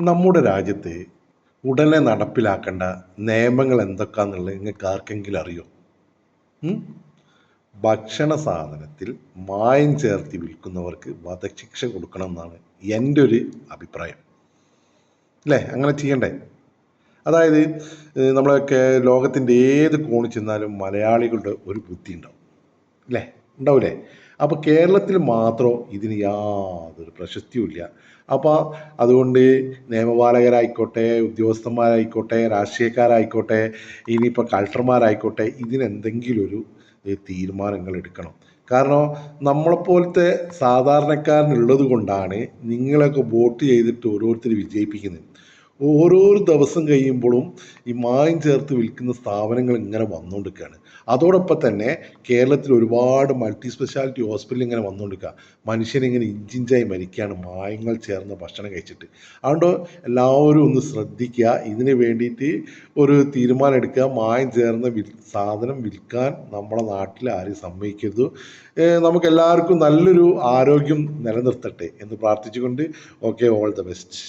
നമ്മുടെ രാജ്യത്ത് ഉടനെ നടപ്പിലാക്കേണ്ട നിയമങ്ങൾ എന്തൊക്കെയാണെന്നുള്ളത് നിങ്ങൾക്ക് ആർക്കെങ്കിലും അറിയോ? ഉം? ഭക്ഷണ സാധനത്തിൽ മായം ചേർത്തി വിൽക്കുന്നവർക്ക് വധശിക്ഷ കൊടുക്കണം എന്നാണ് എൻ്റെ ഒരു അഭിപ്രായം. അല്ലേ? അങ്ങനെ ചെയ്യണ്ടേ? അതായത് നമ്മളൊക്കെ ലോകത്തിൻ്റെ ഏത് കോണിൽ ചെന്നാലും മലയാളികളുടെ ഒരു ബുദ്ധി ഉണ്ടാവും. അല്ലേ? ഉണ്ടാവില്ലേ? അപ്പോൾ കേരളത്തിൽ മാത്രം ഇതിന് യാതൊരു പ്രശസ്തിയുമില്ല. അപ്പോൾ അതുകൊണ്ട് നിയമപാലകരായിക്കോട്ടെ, ഉദ്യോഗസ്ഥന്മാരായിക്കോട്ടെ, രാഷ്ട്രീയക്കാരായിക്കോട്ടെ, ഇനിയിപ്പോൾ കളക്ടർമാരായിക്കോട്ടെ, ഇതിനെന്തെങ്കിലും ഒരു തീരുമാനങ്ങൾ എടുക്കണം. കാരണം നമ്മളെപ്പോലത്തെ സാധാരണക്കാരനുള്ളത് കൊണ്ടാണ് നിങ്ങളൊക്കെ വോട്ട് ചെയ്തിട്ട് ഓരോരുത്തർ വിജയിപ്പിക്കുന്നത്. ഓരോ ദിവസം കഴിയുമ്പോഴും ഈ മായം ചേർത്ത് വിൽക്കുന്ന സ്ഥാപനങ്ങൾ ഇങ്ങനെ വന്നുകൊണ്ടിരിക്കുകയാണ്. അതോടൊപ്പം തന്നെ കേരളത്തിൽ ഒരുപാട് മൾട്ടി സ്പെഷ്യാലിറ്റി ഹോസ്പിറ്റൽ ഇങ്ങനെ വന്നുകൊണ്ടിരിക്കുക. മനുഷ്യനിങ്ങനെ ഇഞ്ചിഞ്ചായി മരിക്കുകയാണ് മായങ്ങൾ ചേർന്ന ഭക്ഷണം കഴിച്ചിട്ട്. അതുകൊണ്ട് എല്ലാവരും ഒന്ന് ശ്രദ്ധിക്കുക. ഇതിന് വേണ്ടിയിട്ട് ഒരു തീരുമാനം എടുക്കുക. മായം ചേർന്ന സാധനം വിൽക്കാൻ നമ്മുടെ നാട്ടിൽ ആരും സമ്മതിക്കരുത്. നമുക്കെല്ലാവർക്കും നല്ലൊരു ആരോഗ്യം നിലനിർത്തട്ടെ എന്ന് പ്രാർത്ഥിച്ചുകൊണ്ട് ഓക്കെ, ഓൾ ദ ബെസ്റ്റ്.